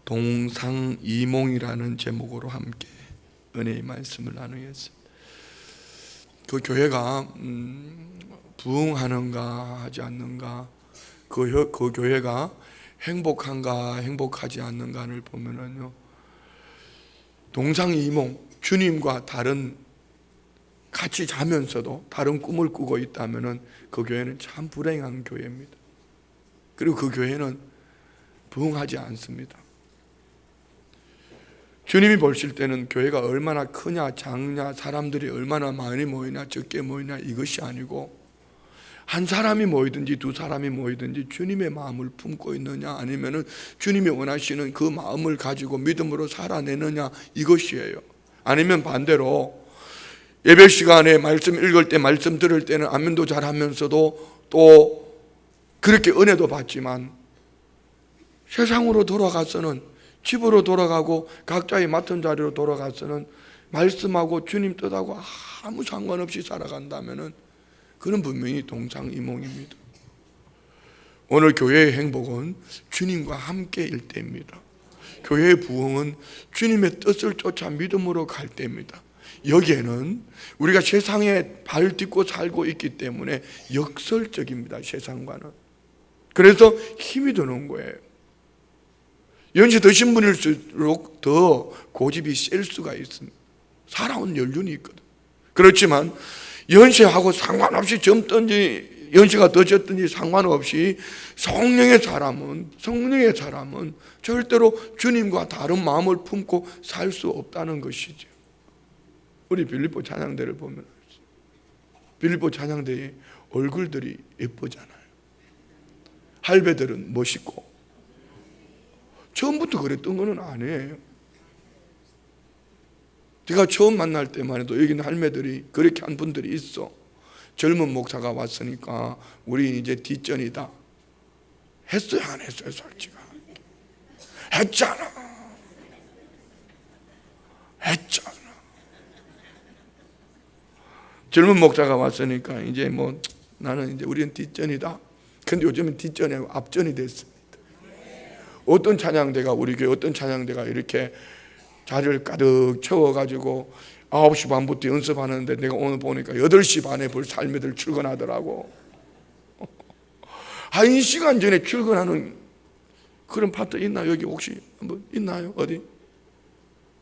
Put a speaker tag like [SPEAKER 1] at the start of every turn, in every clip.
[SPEAKER 1] 동상이몽이라는 제목으로 함께 은혜의 말씀을 나누겠습니다. 그 교회가 부흥하는가 하지 않는가, 그 교회가 행복한가 행복하지 않는가를 보면은요, 동상이몽, 주님과 다른 같이 자면서도 다른 꿈을 꾸고 있다면은 그 교회는 참 불행한 교회입니다. 그리고 그 교회는 부흥하지 않습니다. 주님이 보실 때는 교회가 얼마나 크냐 작냐, 사람들이 얼마나 많이 모이냐 적게 모이냐 이것이 아니고, 한 사람이 모이든지 두 사람이 모이든지 주님의 마음을 품고 있느냐, 아니면은 주님이 원하시는 그 마음을 가지고 믿음으로 살아내느냐 이것이에요. 아니면 반대로 예배 시간에 말씀 읽을 때, 말씀 들을 때는 아멘도 잘하면서도 또 그렇게 은혜도 받지만 세상으로 돌아가서는, 집으로 돌아가고 각자의 맡은 자리로 돌아가서는 말씀하고 주님 뜻하고 아무 상관없이 살아간다면은 그는 분명히 동상이몽입니다. 오늘 교회의 행복은 주님과 함께일 때입니다. 교회의 부흥은 주님의 뜻을 쫓아 믿음으로 갈 때입니다. 여기에는 우리가 세상에 발 딛고 살고 있기 때문에 역설적입니다. 세상과는. 그래서 힘이 드는 거예요. 연세 드신 분일수록 더 고집이 셀 수가 있습니다. 살아온 연륜이 있거든. 그렇지만 연세하고 상관없이 젊든지 연세가 더 졌든지 상관없이 성령의 사람은 절대로 주님과 다른 마음을 품고 살 수 없다는 것이죠. 우리 빌립보 찬양대를 보면 빌립보 찬양대의 얼굴들이 예쁘잖아요. 할배들은 멋있고, 처음부터 그랬던 건 아니에요. 제가 처음 만날 때만 해도 여기는 할매들이 그렇게 한 분들이 있어. 젊은 목사가 왔으니까 우리 이제 뒷전이다 했어요, 안 했어요? 솔직히 했잖아. 젊은 목사가 왔으니까 이제 뭐 나는 이제 우리는 뒷전이다. 근데 요즘은 뒷전이 아니고 앞전이 됐습니다. 어떤 찬양대가, 우리 교회 어떤 찬양대가 이렇게 자리를 가득 채워가지고 9시 반부터 연습하는데 내가 오늘 보니까 8시 반에 벌써 할매들 출근하더라고. 1시간 전에 출근하는 그런 파트 있나요? 여기 혹시 한번 있나요? 어디?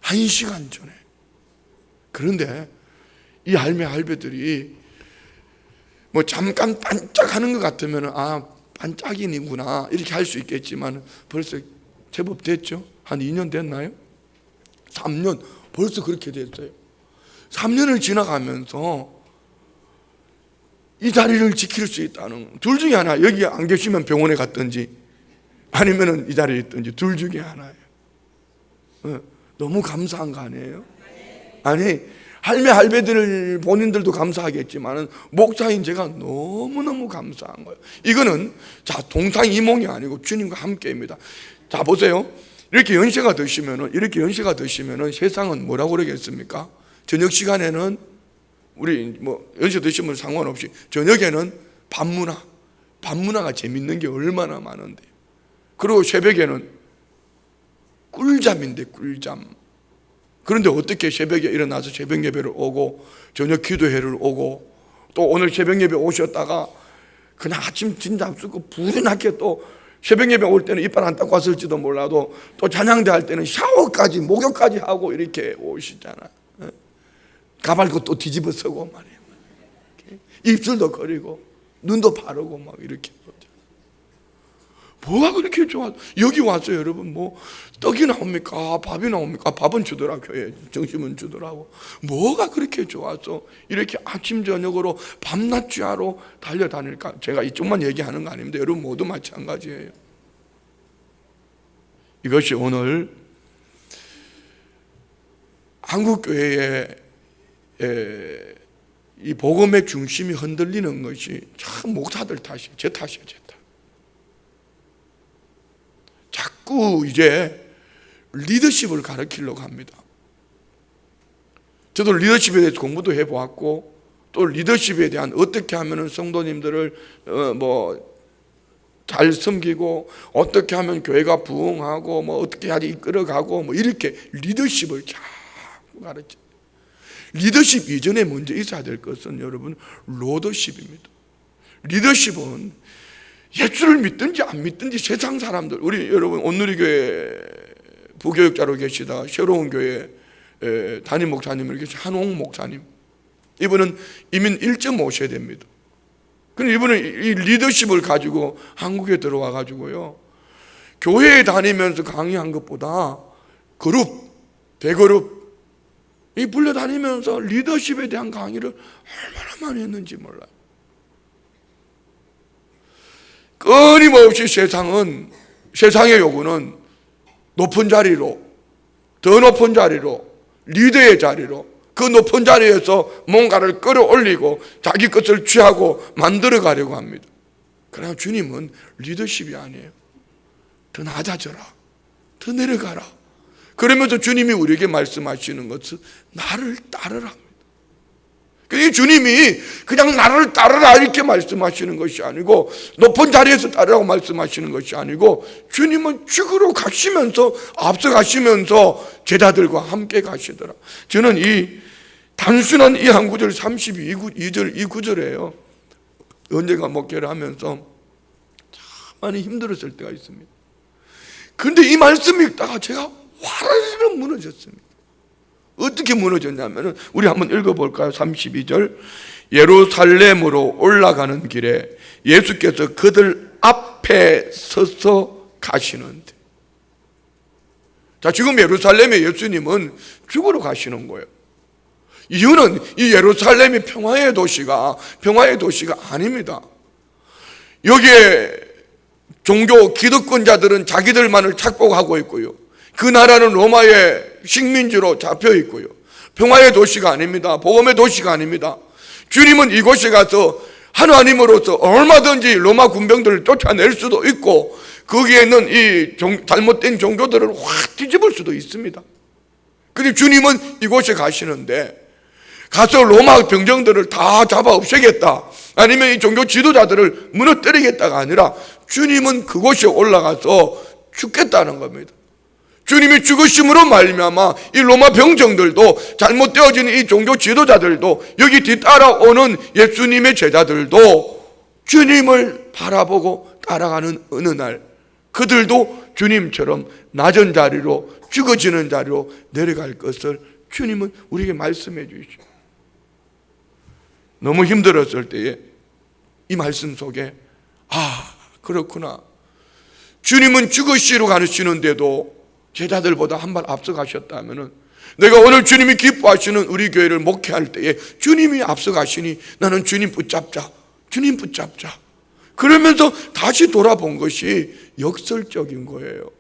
[SPEAKER 1] 1시간 전에. 그런데 이 할배들이 뭐 잠깐 반짝하는 것 같으면 반짝이는구나 이렇게 할 수 있겠지만 벌써 제법 됐죠? 한 2년 됐나요? 3년 벌써 그렇게 됐어요. 3년을 지나가면서 이 자리를 지킬 수 있다는, 둘 중에 하나, 여기 안 계시면 병원에 갔든지 아니면 이 자리에 있든지 둘 중에 하나예요. 너무 감사한 거 아니에요? 아니, 할배들 본인들도 감사하겠지만 목사인 제가 너무너무 감사한 거예요. 이거는 동상이몽이 아니고 주님과 함께입니다. 자, 보세요. 이렇게 연세가 드시면은 세상은 뭐라고 그러겠습니까? 저녁 시간에는 우리 뭐 연세 드시면 상관없이 저녁에는 밤문화가 재밌는 게 얼마나 많은데, 그리고 새벽에는 꿀잠인데 꿀잠. 그런데 어떻게 새벽에 일어나서 새벽 예배를 오고 저녁 기도회를 오고 또 오늘 새벽 예배 오셨다가 그냥 아침 진짜 앞서고 불이 나게 또 새벽 예배 올 때는 이빨 안 닦고 왔을지도 몰라도 또 찬양대 할 때는 샤워까지 목욕까지 하고 이렇게 오시잖아. 가발도 또 뒤집어 쓰고 말이에요. 입술도 거리고 눈도 바르고 막 이렇게. 뭐가 그렇게 좋아? 여기 와서 여러분 뭐 떡이 나옵니까? 밥이 나옵니까? 밥은 주더라, 교회 점심은 주더라고. 뭐가 그렇게 좋아서 이렇게 아침 저녁으로 밤낮 쥐하러 달려다닐까? 제가 이쪽만 얘기하는 거 아닙니다. 여러분 모두 마찬가지예요. 이것이 오늘 한국교회의 이 복음의 중심이 흔들리는 것이 참 목사들 탓이에요. 제 탓이에요. 자꾸 이제 리더십을 가르치려고 합니다. 저도 리더십에 대해서 공부도 해보았고, 또 리더십에 대한 어떻게 하면 성도님들을 잘 섬기고 어떻게 하면 교회가 부흥하고 뭐 어떻게 해야지 이끌어가고 뭐 이렇게 리더십을 자꾸 가르쳐. 리더십 이전에 먼저 있어야 될 것은 여러분 로더십입니다. 리더십은 예수를 믿든지 안 믿든지 세상 사람들, 우리 여러분 온누리교회 부교육자로 계시다 새로운 교회 담임 목사님을 계신 한홍 목사님, 이분은 이민 1.5세 됩니다. 근데 이분은 이 리더십을 가지고 한국에 들어와 가지고요, 교회에 다니면서 강의한 것보다 그룹, 대그룹 이 불려다니면서 리더십에 대한 강의를 얼마나 많이 했는지 몰라요. 끊임없이 세상의 요구는 높은 자리로, 더 높은 자리로, 리더의 자리로, 그 높은 자리에서 뭔가를 끌어올리고 자기 것을 취하고 만들어 가려고 합니다. 그러나 주님은 리더십이 아니에요. 더 낮아져라, 더 내려가라. 그러면서 주님이 우리에게 말씀하시는 것은 나를 따르라 합니다. 이 주님이 그냥 나를 따르라 이렇게 말씀하시는 것이 아니고, 높은 자리에서 따르라고 말씀하시는 것이 아니고, 주님은 죽으러 가시면서 앞서가시면서 제자들과 함께 가시더라. 저는 이 단순한 이 한 구절 32절 이 구절이에요. 언젠가 목회를 하면서 참 많이 힘들었을 때가 있습니다. 그런데 이 말씀 읽다가 제가 화르르 무너졌습니다. 어떻게 무너졌냐면, 우리 한번 읽어볼까요? 32절. 예루살렘으로 올라가는 길에 예수께서 그들 앞에 서서 가시는데, 자, 지금 예루살렘에 예수님은 죽으러 가시는 거예요. 이유는 이 예루살렘이 평화의 도시가 아닙니다. 여기에 종교 기득권자들은 자기들만을 착복하고 있고요, 그 나라는 로마의 식민지로 잡혀 있고요, 평화의 도시가 아닙니다. 복음의 도시가 아닙니다. 주님은 이곳에 가서 하나님으로서 얼마든지 로마 군병들을 쫓아낼 수도 있고, 거기에 있는 이 잘못된 종교들을 확 뒤집을 수도 있습니다. 그런데 주님은 이곳에 가시는데, 가서 로마 병정들을 다 잡아 없애겠다, 아니면 이 종교 지도자들을 무너뜨리겠다가 아니라 주님은 그곳에 올라가서 죽겠다는 겁니다. 주님이 죽으심으로 말미암아 이 로마 병정들도, 잘못되어진 이 종교 지도자들도, 여기 뒤따라오는 예수님의 제자들도 주님을 바라보고 따라가는 어느 날 그들도 주님처럼 낮은 자리로, 죽어지는 자리로 내려갈 것을 주님은 우리에게 말씀해 주시죠. 너무 힘들었을 때에 이 말씀 속에, 아, 그렇구나, 주님은 죽으시러 가시는데도 제자들보다 한 발 앞서 가셨다면, 내가 오늘 주님이 기뻐하시는 우리 교회를 목회할 때에 주님이 앞서 가시니 나는 주님 붙잡자, 주님 붙잡자, 그러면서 다시 돌아본 것이 역설적인 거예요.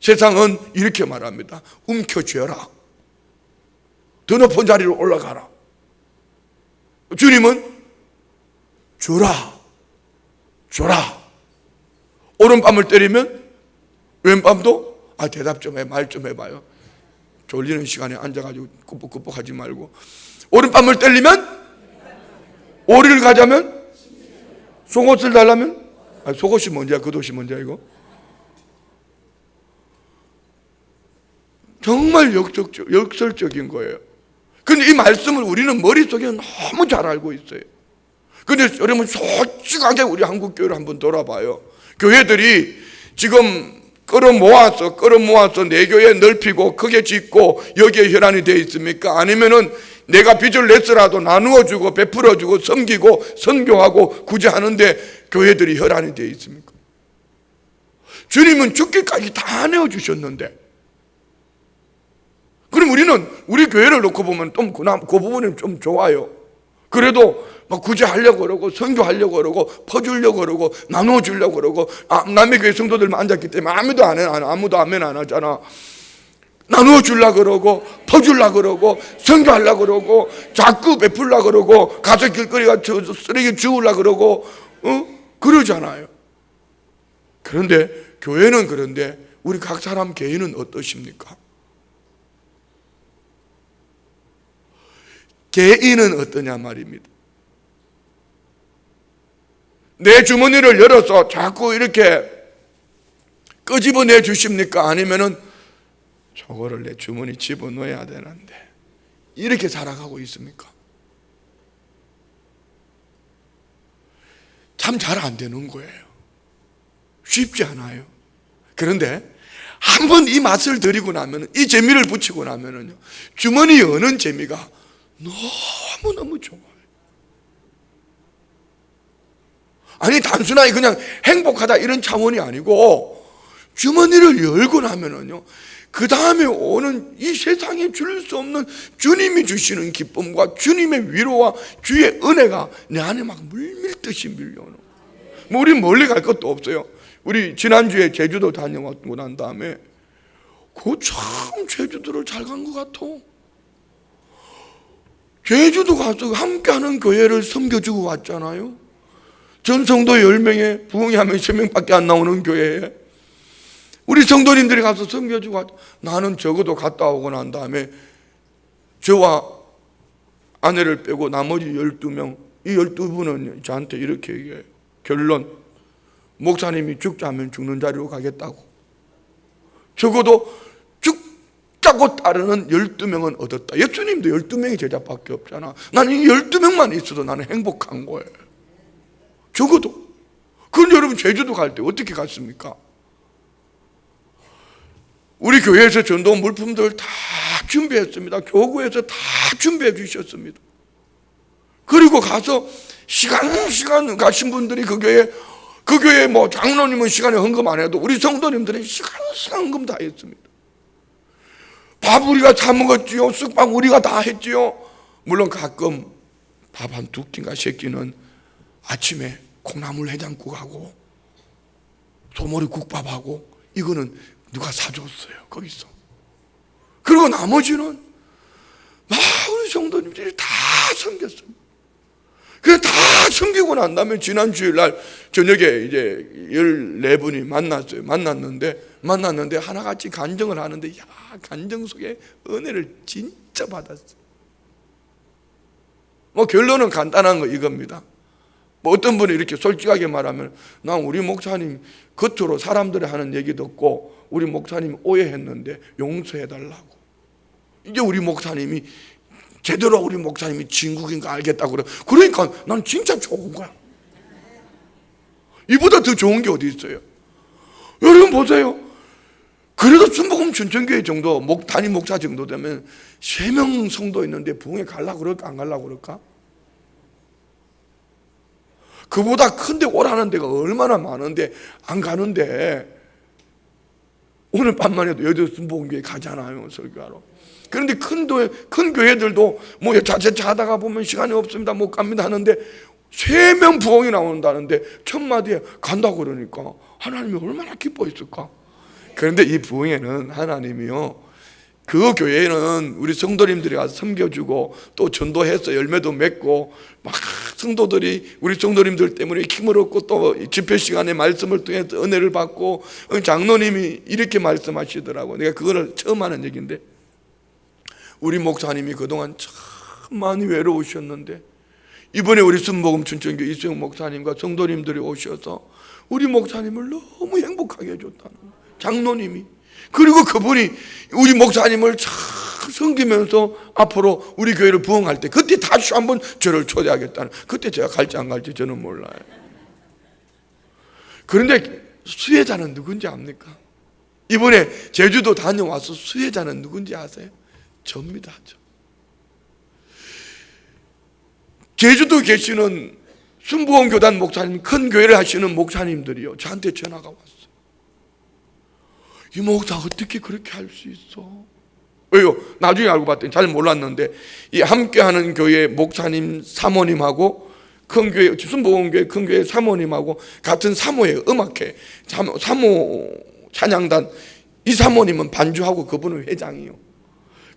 [SPEAKER 1] 세상은 이렇게 말합니다. 움켜쥐어라, 더 높은 자리로 올라가라. 주님은 줘라. 오른밤을 때리면 왼밤도 대답 좀 해, 말 좀 해봐요. 졸리는 시간에 앉아가지고 꾸벅꾸벅 하지 말고, 오른밤을 때리면 오리를 가자면, 속옷을 달라면, 속옷이 뭔지야, 겉옷이 뭔지야 이거? 정말 역설적인 거예요. 그런데 이 말씀을 우리는 머릿속에 너무 잘 알고 있어요. 그런데 여러분 솔직하게 우리 한국 교회를 한번 돌아봐요. 교회들이 지금 끌어모아서 내 교회 넓히고 크게 짓고 여기에 혈안이 되어 있습니까? 아니면은 내가 빚을 냈더라도 나누어주고 베풀어주고 섬기고 선교하고 구제하는데 교회들이 혈안이 되어 있습니까? 주님은 죽기까지 다 내어주셨는데, 그럼 우리는 우리 교회를 놓고 보면 좀 그 부분은 좀 좋아요. 그래도 막 구제하려고 그러고 선교하려고 그러고 퍼주려고 그러고 나눠주려고 그러고, 남의 교회 성도들만 앉았기 때문에 아무도 아멘 안 하잖아. 나누어주려고 그러고 퍼주려고 그러고 선교하려고 그러고 자꾸 베풀려고 그러고 가서 길거리가 쓰레기 주우려고 그러고 그러잖아요. 그런데 교회는, 그런데 우리 각 사람 개인은 어떠십니까? 개인은 어떠냐 말입니다. 내 주머니를 열어서 자꾸 이렇게 끄집어내 주십니까? 아니면은 저거를 내 주머니 집어넣어야 되는데 이렇게 살아가고 있습니까? 참 잘 안 되는 거예요. 쉽지 않아요. 그런데 한번 이 맛을 들이고 나면, 이 재미를 붙이고 나면은요, 주머니 여는 재미가 너무너무 좋아요. 아니, 단순하게 그냥 행복하다 이런 차원이 아니고, 주머니를 열고 나면은요, 그 다음에 오는 이 세상에 줄 수 없는 주님이 주시는 기쁨과 주님의 위로와 주의 은혜가 내 안에 막 물밀듯이 밀려오는. 뭐 우리 멀리 갈 것도 없어요. 우리 지난주에 제주도 다녀왔고 난 다음에 참 제주도를 잘 간 것 같아. 제주도 가서 함께하는 교회를 섬겨주고 왔잖아요. 전성도 10명에 부흥회하면 3명밖에 안 나오는 교회에 우리 성도님들이 가서 섬겨주고 왔죠. 나는 적어도 갔다 오고 난 다음에 저와 아내를 빼고 나머지 12명, 이 12분은 저한테 이렇게 얘기해요. 결론, 목사님이 죽자면 죽는 자리로 가겠다고. 적어도 죽자고 따르는 12명은 얻었다. 예수님도 12명의 제자밖에 없잖아. 나는 이 12명만 있어도 나는 행복한 거예요. 적어도. 그런데 여러분, 제주도 갈 때 어떻게 갔습니까? 우리 교회에서 전도 물품들 다 준비했습니다. 교구에서 다 준비해 주셨습니다. 그리고 가서 시간 가신 분들이 그 교회 뭐 장로님은 시간에 헌금 안 해도 우리 성도님들은 시간 헌금 다 했습니다. 밥 우리가 다 먹었지요. 쑥밥 우리가 다 했지요. 물론 가끔 밥 한 2끼인가 3끼는 아침에 콩나물 해장국하고 소머리 국밥하고 이거는 누가 사줬어요, 거기서. 그리고 나머지는 막 우리 성도님들이 다 섬겼습니다. 그래서 다 섬기고 난 다음에 지난 주일날 저녁에 이제 14분이 만났는데 하나같이 간증을 하는데, 야, 간증 속에 은혜를 진짜 받았어요. 뭐 결론은 간단한 거 이겁니다. 뭐 어떤 분이 이렇게 솔직하게 말하면, 난 우리 목사님 겉으로 사람들이 하는 얘기 듣고 우리 목사님 오해했는데 용서해달라고. 이제 우리 목사님이 제대로 우리 목사님이 진국인 거 알겠다고 그래. 그러니까 난 진짜 좋은 거야. 이보다 더 좋은 게 어디 있어요? 여러분 보세요. 그래도 순복음 춘천교회 정도 담임 목사 정도 되면 3명 성도 있는데 부흥회 가려고 그럴까 안 가려고 그럴까? 그보다 큰데 오라는 데가 얼마나 많은데 안 가는데, 오늘 밤만 해도 여의도 순복음교회 가잖아요, 설교하러. 그런데 큰 교회들도 뭐 자체차 하다가 보면 시간이 없습니다, 못 갑니다 하는데 3명 부흥이 나온다는데 첫 마디에 간다고 그러니까 하나님이 얼마나 기뻐했을까. 그런데 이 부흥회는 하나님이요, 그 교회는 우리 성도님들이 가서 섬겨주고 또 전도해서 열매도 맺고 막 성도들이 우리 성도님들 때문에 힘을 얻고 또 집회 시간에 말씀을 통해서 은혜를 받고, 장로님이 이렇게 말씀하시더라고. 내가 그거를 처음 하는 얘기인데, 우리 목사님이 그동안 참 많이 외로우셨는데 이번에 우리 순복음 춘천교회 이수영 목사님과 성도님들이 오셔서 우리 목사님을 너무 행복하게 해줬다는 거예요, 장로님이. 그리고 그분이 우리 목사님을 참 섬기면서 앞으로 우리 교회를 부흥할 때 그때 다시 한번 저를 초대하겠다는, 그때 제가 갈지 안 갈지 저는 몰라요. 그런데 수혜자는 누군지 압니까? 이번에 제주도 다녀와서 수혜자는 누군지 아세요? 접니다. 제주도 계시는 순복음교단 목사님, 큰 교회를 하시는 목사님들이요, 저한테 전화가 왔어요. 이 목사 어떻게 그렇게 할 수 있어? 왜요? 나중에 알고 봤더니 잘 몰랐는데 이 함께하는 교회 목사님 사모님하고 큰 교회 순복음교회 큰 교회 사모님하고 같은 사모예요. 음악회 사모 찬양단. 이 사모님은 반주하고 그분은 회장이요.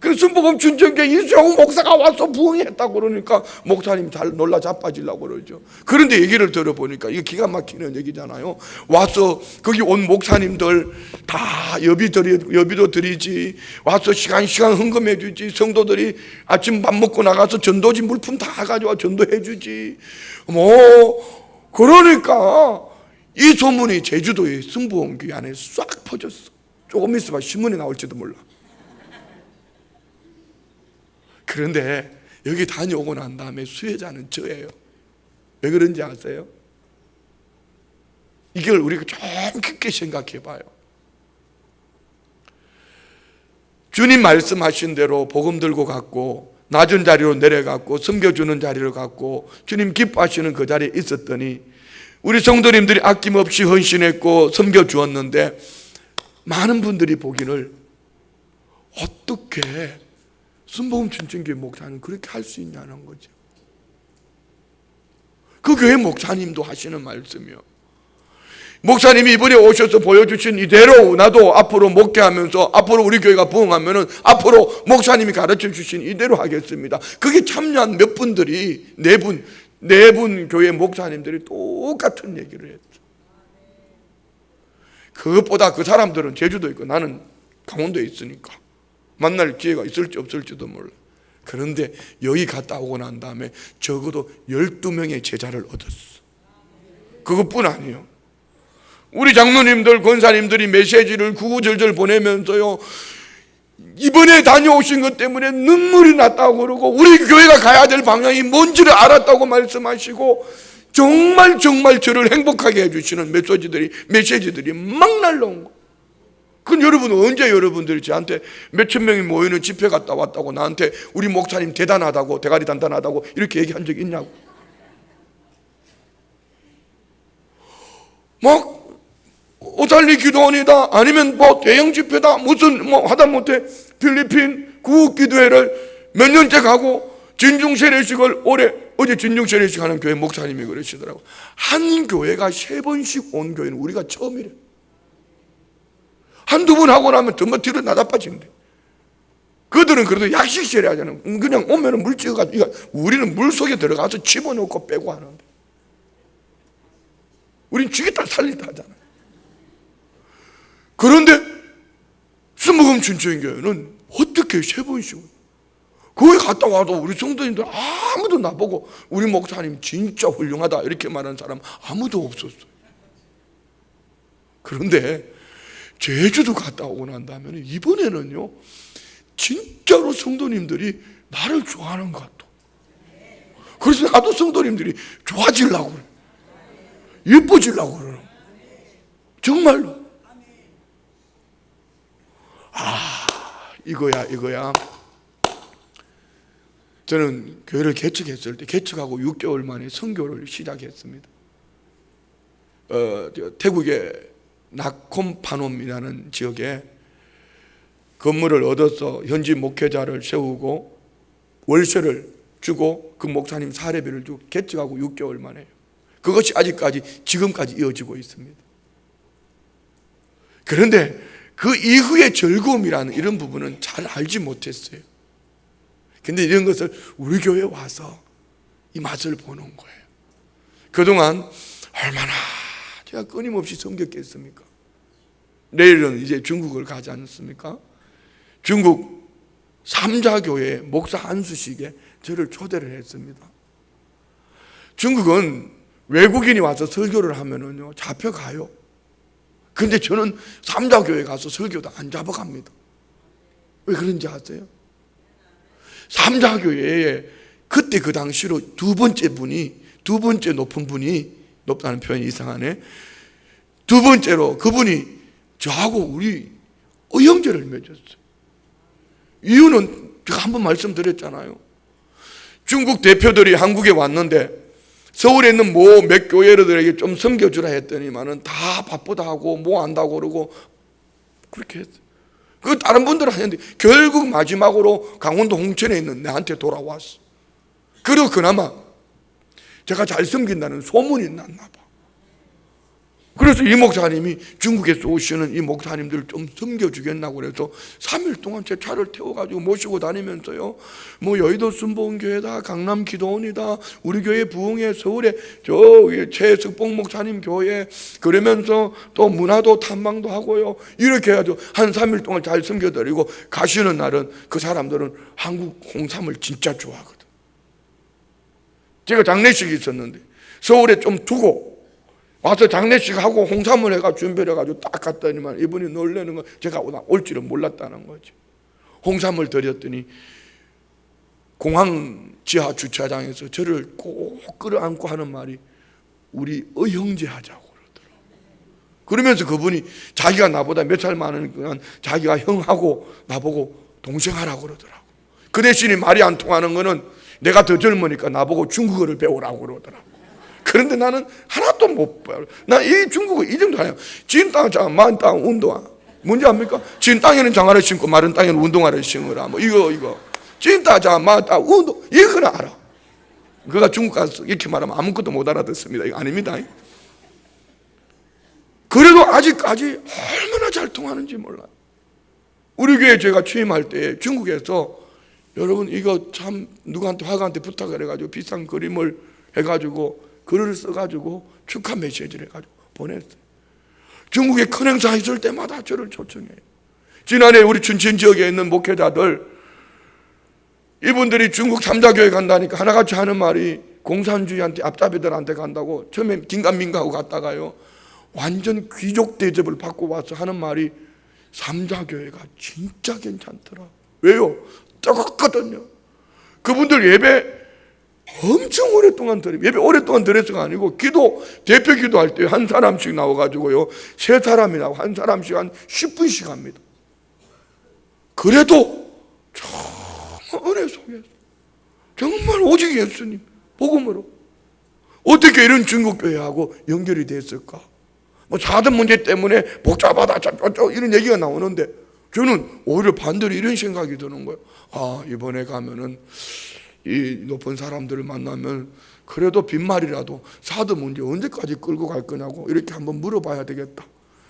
[SPEAKER 1] 그래서 순복음 춘천교회 이수영 목사가 와서 부흥했다고 그러니까 목사님 잘 놀라 자빠지려고 그러죠. 그런데 얘기를 들어보니까 이게 기가 막히는 얘기잖아요. 와서 거기 온 목사님들 다 여비도 드리지, 와서 시간 헌금해 주지, 성도들이 아침 밥 먹고 나가서 전도지 물품 다 가져와 전도해 주지, 뭐 그러니까 이 소문이 제주도의 승부원교회 안에 싹 퍼졌어. 조금 있어봐 신문에 나올지도 몰라. 그런데 여기 다녀오고 난 다음에 수혜자는 저예요. 왜 그런지 아세요? 이걸 우리가 좀 깊게 생각해 봐요. 주님 말씀하신 대로 복음 들고 갔고 낮은 자리로 내려갔고 섬겨주는 자리로 갔고 주님 기뻐하시는 그 자리에 있었더니 우리 성도님들이 아낌없이 헌신했고 섬겨주었는데 많은 분들이 보기를 어떻게 순복음 춘천교회 목사는 그렇게 할 수 있냐는 거죠. 그 교회 목사님도 하시는 말씀이요. 목사님이 이번에 오셔서 보여주신 이대로 나도 앞으로 목회하면서 앞으로 우리 교회가 부흥하면은 앞으로 목사님이 가르쳐 주신 이대로 하겠습니다. 그게 참여한 몇 분들이 네 분 교회 목사님들이 똑같은 얘기를 했죠. 그것보다 그 사람들은 제주도에 있고 나는 강원도에 있으니까 만날 기회가 있을지 없을지도 몰라. 그런데 여기 갔다 오고 난 다음에 적어도 12명의 제자를 얻었어. 그것뿐 아니에요. 우리 장로님들 권사님들이 메시지를 구구절절 보내면서요 이번에 다녀오신 것 때문에 눈물이 났다고 그러고 우리 교회가 가야 될 방향이 뭔지를 알았다고 말씀하시고 정말 저를 행복하게 해주시는 메시지들이 막 날라온 거예요. 그건 여러분은 언제 여러분들이 저한테 몇천 명이 모이는 집회 갔다 왔다고 나한테 우리 목사님 대단하다고 대가리 단단하다고 이렇게 얘기한 적 있냐고. 막 오살리 기도원이다 아니면 뭐 대형 집회다 무슨 뭐 하다못해 필리핀 구국기도회를 몇 년째 가고 진중세례식을 어제 진중세례식 하는 교회 목사님이 그러시더라고. 한 교회가 3번씩 온 교회는 우리가 처음이래. 한두 번 하고 나면 정말 뒤로 나다빠지는데 그들은 그래도 약식 세례 하잖아요. 그냥 오면은 물 찍어가지고 우리는 물 속에 들어가서 집어넣고 빼고 하는데 우린 죽였다 살리다 하잖아요. 그런데 순복음 춘천교회는 어떻게 3번씩 거기 갔다 와도 우리 성도님들 아무도 나보고 우리 목사님 진짜 훌륭하다 이렇게 말하는 사람 아무도 없었어요. 그런데 제주도 갔다 오고 난 다음에 이번에는요 진짜로 성도님들이 나를 좋아하는 것 같아. 그래서 나도 성도님들이 좋아지려고 그래. 예뻐지려고 그러는 거야. 정말로. 이거야. 저는 교회를 개척했을 때 개척하고 6개월 만에 선교를 시작했습니다. 태국의 나콤파놈이라는 지역에 건물을 얻어서 현지 목회자를 세우고 월세를 주고 그 목사님 사례비를 주고 개척하고 6개월 만에요. 그것이 지금까지 이어지고 있습니다. 그런데 그 이후의 즐거움이라는 이런 부분은 잘 알지 못했어요. 근데 이런 것을 우리 교회에 와서 이 맛을 보는 거예요. 그동안 얼마나 제가 끊임없이 섬겼겠습니까? 내일은 이제 중국을 가지 않습니까? 중국 삼자교회 목사 안수식에 저를 초대를 했습니다. 중국은 외국인이 와서 설교를 하면은요 잡혀가요. 근데 저는 삼자교회 가서 설교도 안 잡아갑니다. 왜 그런지 아세요? 삼자교회에 그때 그 당시로 두 번째 높은 분이 높다는 표현이 이상하네. 두 번째로 그분이 저하고 우리 의형제를 맺었어요. 이유는 제가 한번 말씀드렸잖아요. 중국 대표들이 한국에 왔는데 서울에 있는 몇 교회들에게 좀 섬겨주라 했더니만은 다 바쁘다 하고 뭐 안다고 그러고 그렇게 했어요. 그 다른 분들은 하는데 결국 마지막으로 강원도 홍천에 있는 내한테 돌아왔어. 그리고 그나마 제가 잘 섬긴다는 소문이 났나 봐. 그래서 이 목사님이 중국에서 오시는 이 목사님들을 좀 섬겨주겠다고 그래서 3일 동안 제 차를 태워가지고 모시고 다니면서요 뭐 여의도 순복음교회다 강남 기도원이다 우리 교회 부흥회 서울에 저기 최석봉 목사님 교회 그러면서 또 문화도 탐방도 하고요 이렇게 해가지고 한 3일 동안 잘 섬겨드리고 가시는 날은 그 사람들은 한국 홍삼을 진짜 좋아하거든. 제가 장례식이 있었는데 서울에 좀 두고 와서 장례식하고 홍삼을 해가 준비를 해가지고 딱 갔더니만 이분이 놀라는 건 제가 올 줄은 몰랐다는 거죠. 홍삼을 드렸더니 공항 지하 주차장에서 저를 꼭 끌어안고 하는 말이 우리 형제 하자고 그러더라고요. 그러면서 그분이 자기가 나보다 몇 살 많으니까 자기가 형하고 나보고 동생하라고 그러더라고요. 그 대신에 말이 안 통하는 거는 내가 더 젊으니까 나보고 중국어를 배우라고 그러더라고요. 그런데 나는 하나도 못 배워요. 나 이 중국어 이 정도 해요. 진 땅, 만 땅, 운동화. 뭔지 압니까? 진 땅에는 장화를 신고 마른 땅에는 운동화를 신으라. 뭐 이거. 진 땅, 만 땅, 운동. 이거는 알아. 그가 중국 가서 이렇게 말하면 아무것도 못 알아듣습니다. 이거 아닙니다. 그래도 아직까지 얼마나 잘 통하는지 몰라요. 우리 교회 제가 취임할 때 중국에서 여러분 이거 참 누구한테 화가한테 부탁을 해가지고 비싼 그림을 해가지고 글을 써가지고 축하 메시지를 해가지고 보냈어요. 중국에 큰 행사 있을 때마다 저를 초청해요. 지난해 우리 춘천 지역에 있는 목회자들 이분들이 중국 3자 교회 간다니까 하나같이 하는 말이 공산주의한테 앞잡이들한테 간다고 처음에 긴가민가하고 갔다가요 완전 귀족 대접을 받고 와서 하는 말이 3자 교회가 진짜 괜찮더라. 왜요? 뜨겁거든요. 그분들 예배 엄청 오랫동안 드려요. 예배 오랫동안 드려서가 아니고 대표 기도할 때 한 사람씩 나와가지고요 3사람이라고 한 사람씩 한 10분씩 합니다. 그래도 정말 은혜 속에서 정말 오직 예수님 복음으로 어떻게 이런 중국 교회하고 연결이 됐을까? 뭐 사드 문제 때문에 복잡하다 이런 얘기가 나오는데 저는 오히려 반대로 이런 생각이 드는 거예요. 이번에 가면은 이 높은 사람들을 만나면 그래도 빈말이라도 사드 문제 언제까지 끌고 갈 거냐고 이렇게 한번 물어봐야 되겠다.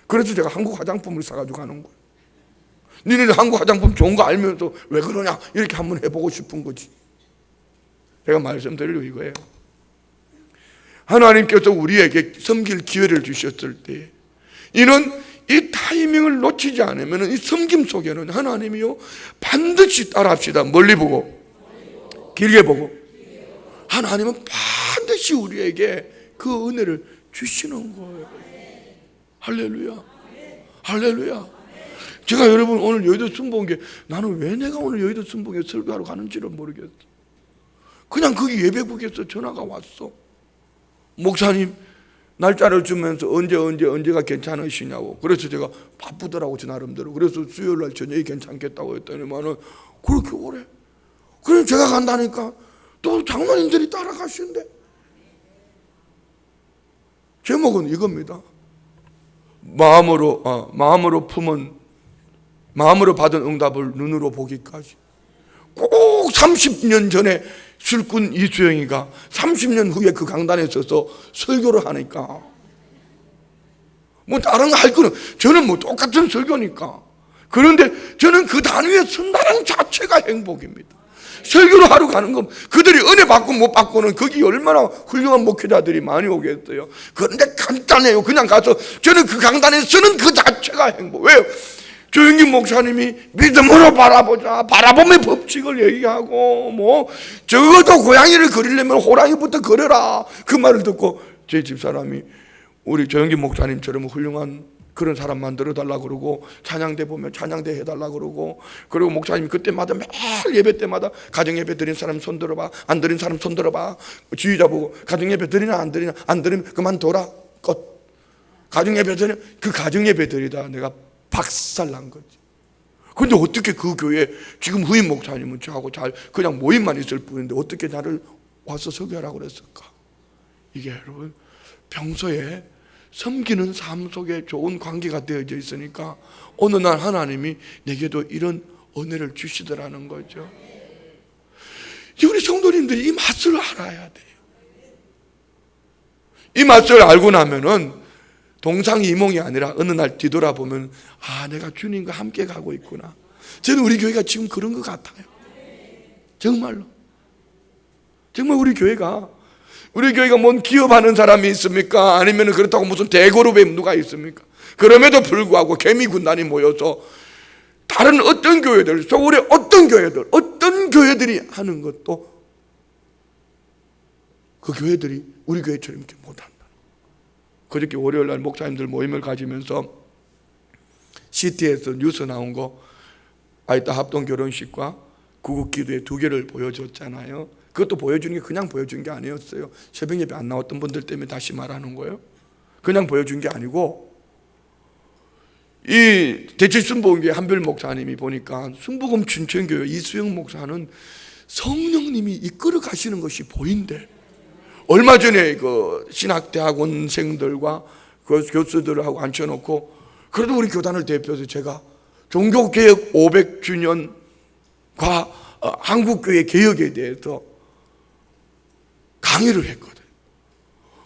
[SPEAKER 1] 그래서 제가 한국 화장품을 사가지고 가는 거예요. 니네들 한국 화장품 좋은 거 알면서 왜 그러냐 이렇게 한번 해보고 싶은 거지. 제가 말씀드리려고 이거예요. 하나님께서 우리에게 섬길 기회를 주셨을 때 이는 이 타이밍을 놓치지 않으면 이 섬김 속에는 하나님이요 반드시 따라합시다. 멀리 보고 길게 보고 하나님은 반드시 우리에게 그 은혜를 주시는 거예요. 할렐루야. 할렐루야. 제가 여러분 오늘 여의도 순복음교회 나는 왜 내가 오늘 여의도 순복음교회 설교하러 가는지를 모르겠어. 그냥 거기 예배국에서 전화가 왔어. 목사님 날짜를 주면서 언제가 괜찮으시냐고. 그래서 제가 바쁘더라고 저 나름대로. 그래서 수요일날 저녁이 괜찮겠다고 했더니만은 그렇게 오래. 그럼 제가 간다니까 또 장로님들이 따라가시는데 제목은 이겁니다. 마음으로 받은 응답을 눈으로 보기까지. 꼭 30년 전에 술꾼 이수영이가 30년 후에 그 강단에 서서 설교를 하니까 뭐 다른 거 할 거는 저는 뭐 똑같은 설교니까. 그런데 저는 그 단위에 선다는 자체가 행복입니다. 설교를 하러 가는 건 그들이 은혜 받고 못 받고는 거기 얼마나 훌륭한 목회자들이 많이 오겠어요. 그런데 간단해요. 그냥 가서 저는 그 강단에 서는 그 자체가 행복. 왜요? 조영기 목사님이 믿음으로 바라봄의 법칙을 얘기하고 뭐 적어도 고양이를 그리려면 호랑이부터 그려라 그 말을 듣고 제 집사람이 우리 조영기 목사님처럼 훌륭한 그런 사람 만들어달라고 그러고 찬양대 보면 찬양대 해달라고 그러고 그리고 목사님이 그때마다 매일 예배 때마다 가정예배 드린 사람 손 들어봐 안 드린 사람 손 들어봐 지휘자 보고 가정예배 드리나 안 드리나 안 드리면 그만둬라 끝. 가정예배 드리나 그 가정예배 드리다 내가 박살난 거지. 근데 어떻게 그 교회 지금 후임 목사님은 저하고 잘 그냥 모임만 있을 뿐인데 어떻게 나를 와서 설교하라고 그랬을까? 이게 여러분 평소에 섬기는 삶 속에 좋은 관계가 되어져 있으니까 어느 날 하나님이 내게도 이런 은혜를 주시더라는 거죠. 우리 성도님들이 이 맛을 알아야 돼요. 이 맛을 알고 나면은 동상이몽이 아니라 어느 날 뒤돌아보면 내가 주님과 함께 가고 있구나. 저는 우리 교회가 지금 그런 것 같아요. 정말로. 정말 우리 교회가 뭔 기업하는 사람이 있습니까? 아니면 그렇다고 무슨 대그룹에 누가 있습니까? 그럼에도 불구하고 개미 군단이 모여서 다른 어떤 교회들, 서울의 어떤 교회들이 하는 것도 그 교회들이 우리 교회처럼 이렇게 못한다. 그저께 월요일날 목사님들 모임을 가지면서 CT에서 뉴스 나온 거 아이따 합동 결혼식과 구국기도회 두 개를 보여줬잖아요. 그것도 보여주는 게 그냥 보여준 게 아니었어요. 새벽 예배 안 나왔던 분들 때문에 다시 말하는 거예요. 그냥 보여준 게 아니고 이 대칠순복음교회 한별 목사님이 보니까 순복음 춘천교회 이수영 목사는 성령님이 이끌어 가시는 것이 보인대. 얼마 전에 그 신학대학원생들과 그 교수들하고 앉혀놓고 그래도 우리 교단을 대표해서 제가 종교개혁 500주년과 한국교회 개혁에 대해서 강의를 했거든.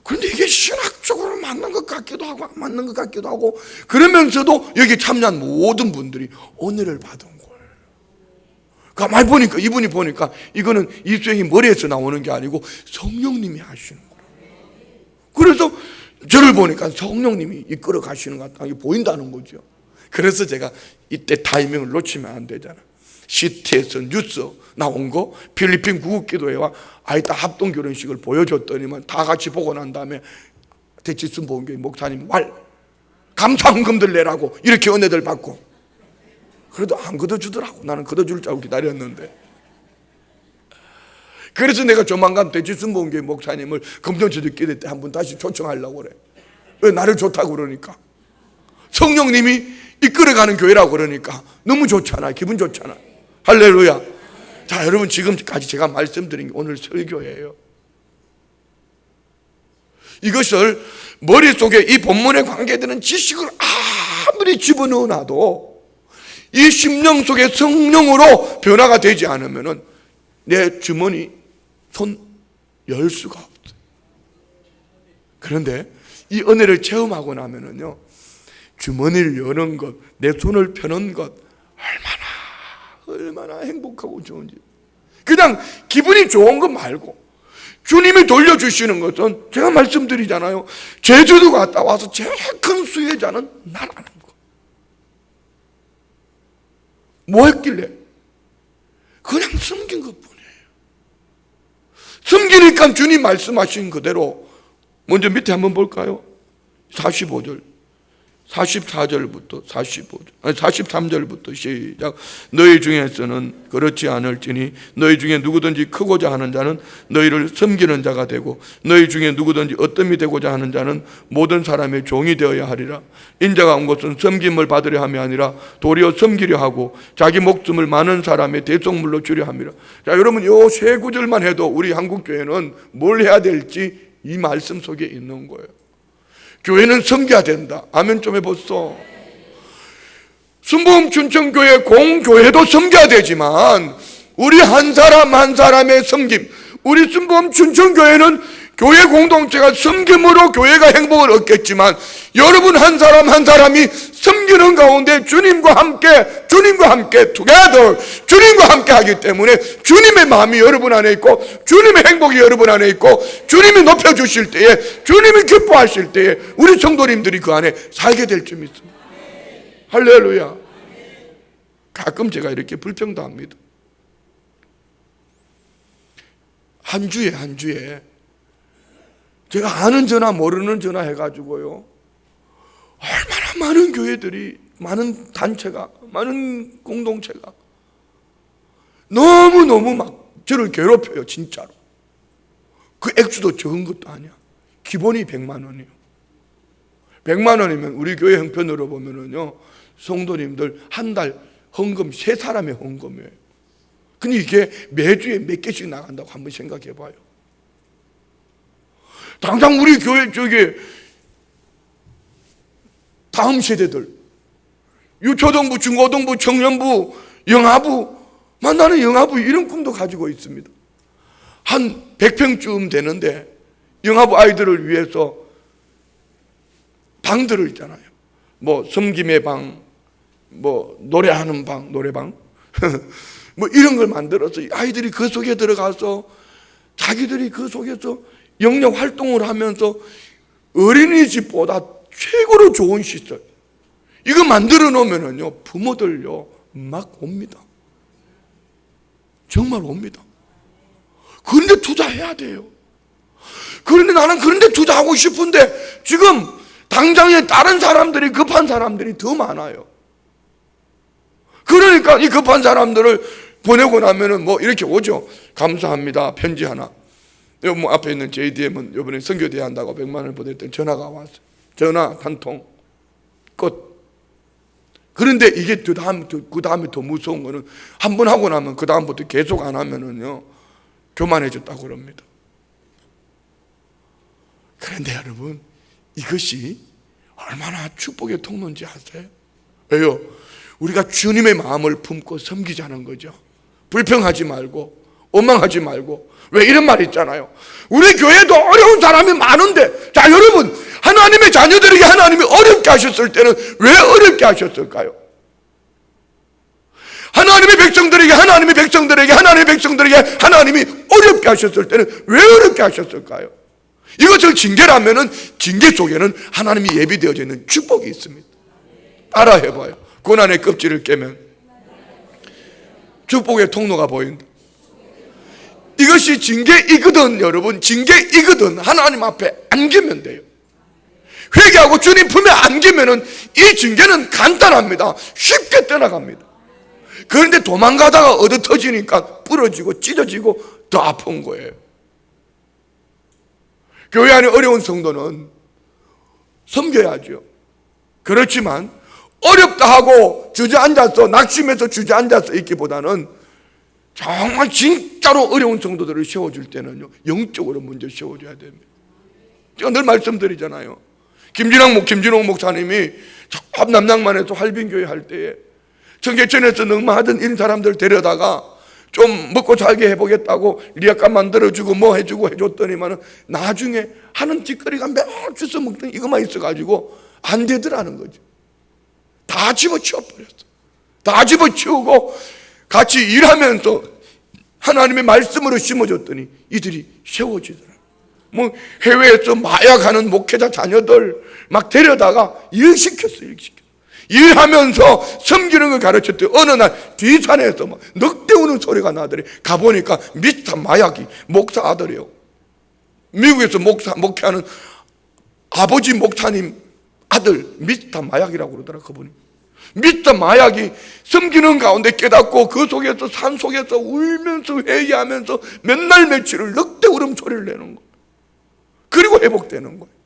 [SPEAKER 1] 그런데 이게 신학적으로 맞는 것 같기도 하고 안 맞는 것 같기도 하고 그러면서도 여기 참여한 모든 분들이 은혜를 받은 거예요. 가만히 보니까 이분이 보니까 이거는 이수영이 머리에서 나오는 게 아니고 성령님이 하시는 거예요. 그래서 저를 보니까 성령님이 이끌어 가시는 것 같다. 보인다는 거죠. 그래서 제가 이때 타이밍을 놓치면 안 되잖아. CT에서 뉴스 나온 거 필리핀 구국기도회와 아이따 합동 결혼식을 보여줬더니만 다 같이 보고 난 다음에 대치순복음교회 목사님 감사헌금들 내라고 이렇게 은혜들 받고 그래도 안 걷어주더라고. 나는 걷어줄 줄 알고 기다렸는데 그래서 내가 조만간 대치순복음교회 목사님을 금전주도 기대 때 한번 다시 초청하려고 그래. 왜 나를 좋다고 그러니까 성령님이 이끌어가는 교회라고 그러니까 너무 좋잖아. 기분 좋잖아. 할렐루야. 자, 여러분 지금까지 제가 말씀드린 게 오늘 설교예요. 이것을 머릿속에 이 본문에 관계되는 지식을 아무리 집어넣어놔도 이 심령 속에 성령으로 변화가 되지 않으면 내 주머니 손 열 수가 없어요. 그런데 이 은혜를 체험하고 나면은요 주머니를 여는 것, 내 손을 펴는 것 얼마나 행복하고 좋은지. 그냥 기분이 좋은 것 말고 주님이 돌려주시는 것은 제가 말씀드리잖아요. 제주도 갔다 와서 제일 큰 수혜자는 나라는 거. 뭐 했길래? 그냥 섬긴 것뿐이에요. 섬기니까 주님 말씀하신 그대로 먼저 밑에 한번 볼까요? 45절 44절부터 43절부터 시작. 너희 중에서는 그렇지 않을지니 너희 중에 누구든지 크고자 하는 자는 너희를 섬기는 자가 되고 너희 중에 누구든지 어뜸이 되고자 하는 자는 모든 사람의 종이 되어야 하리라. 인자가 온 것은 섬김을 받으려 함이 아니라 도리어 섬기려 하고 자기 목숨을 많은 사람의 대속물로 주려 함이라. 자, 여러분 요 세 구절만 해도 우리 한국교회는 뭘 해야 될지 이 말씀 속에 있는 거예요. 교회는 섬겨야 된다. 아멘 좀 해보소. 순복음 춘천교회 공교회도 섬겨야 되지만 우리 한 사람 한 사람의 섬김, 우리 순복음 춘천교회는 교회 공동체가 섬김으로 교회가 행복을 얻겠지만 여러분 한 사람 한 사람이 섬기는 가운데 주님과 함께 together 주님과 함께 하기 때문에 주님의 마음이 여러분 안에 있고 주님의 행복이 여러분 안에 있고 주님이 높여주실 때에 주님이 기뻐하실 때에 우리 성도님들이 그 안에 살게 될 줄 믿습니다. 할렐루야. 가끔 제가 이렇게 불평도 합니다. 한 주에 제가 아는 전화 모르는 전화 해가지고요 얼마나 많은 교회들이 많은 단체가 많은 공동체가 너무너무 막 저를 괴롭혀요. 진짜로. 그 액수도 적은 것도 아니야. 기본이 100만 원이에요. 100만 원이면 우리 교회 형편으로 보면은요 성도님들 한 달 헌금 3사람의 헌금이에요. 근데 이게 매주에 몇 개씩 나간다고 한번 생각해 봐요. 당장 우리 교회 쪽에 다음 세대들 유초등부, 중고등부, 청년부, 영아부 나는 영아부 이런 꿈도 가지고 있습니다. 한 100평쯤 되는데 영아부 아이들을 위해서 방들을 있잖아요. 뭐 섬김의 방, 뭐 노래하는 방, 노래방 뭐 이런 걸 만들어서 아이들이 그 속에 들어가서 자기들이 그 속에서 영역 활동을 하면서 어린이집보다 최고로 좋은 시설 이거 만들어 놓으면은요 부모들요 막 옵니다. 정말 옵니다. 그런데 투자해야 돼요. 그런데 나는 그런데 투자하고 싶은데 지금 당장에 다른 사람들이, 급한 사람들이 더 많아요. 그러니까 이 급한 사람들을 보내고 나면은 뭐 이렇게 오죠. 감사합니다. 편지 하나. 여기 뭐 앞에 있는 JDM은 이번에 선교대회 한다고 100만 원을 보냈더니 전화가 왔어요. 전화 한 통. 끝. 그런데 이게 그 다음에 더 무서운 거는 한 번 하고 나면 그 다음부터 계속 안 하면은요, 교만해졌다고 그럽니다. 그런데 여러분, 이것이 얼마나 축복의 통로인지 아세요? 왜요? 우리가 주님의 마음을 품고 섬기자는 거죠. 불평하지 말고, 원망하지 말고. 왜 이런 말이 있잖아요. 우리 교회도 어려운 사람이 많은데, 자, 여러분, 하나님의 자녀들에게 하나님이 어렵게 하셨을 때는 왜 어렵게 하셨을까요? 하나님의 백성들에게 하나님이 어렵게 하셨을 때는 왜 어렵게 하셨을까요? 이것을 징계라면은 징계 속에는 하나님이 예비되어져 있는 축복이 있습니다. 따라해봐요. 고난의 껍질을 깨면 축복의 통로가 보인다. 이것이 징계이거든. 여러분, 징계이거든. 하나님 앞에 안기면 돼요. 회개하고 주님 품에 안기면은 이 징계는 간단합니다. 쉽게 떠나갑니다. 그런데 도망가다가 얻어 터지니까 부러지고 찢어지고 더 아픈 거예요. 교회 안에 어려운 성도는 섬겨야죠. 그렇지만 어렵다 하고 주저앉아서, 낙심해서 주저앉아서 있기보다는 정말 진짜로 어려운 성도들을 세워줄 때는요, 영적으로 먼저 세워줘야 됩니다. 제가 늘 말씀드리잖아요. 김진홍 목사님이 참 남양만에서 할빈교회 할 때에 청계천에서 능마하던 이런 사람들 데려다가 좀 먹고 살게 해보겠다고 리아카 만들어주고 뭐 해주고 해줬더니만은 나중에 하는 짓거리가 몇 주서 먹던 이것만 있어가지고 안 되더라는 거죠. 다 집어치워버렸어. 다 집어치우고 같이 일하면서 하나님의 말씀으로 심어줬더니 이들이 세워지더라. 뭐 해외에서 마약하는 목회자 자녀들 막 데려다가 일시켰어요. 일하면서 섬기는 걸 가르쳤더니 어느 날 뒷산에서 막 넉대 우는 소리가 나더래. 가보니까 미스터 마약이 목사 아들이에요. 미국에서 목회하는 아버지 목사님 아들 미스터 마약이라고 그러더라. 그분이 미스터 마약이 섬기는 가운데 깨닫고 그 속에서 산 속에서 울면서 회개하면서 몇 날 며칠을 넉대 울음소리를 내는 거예요. 그리고 회복되는 거예요.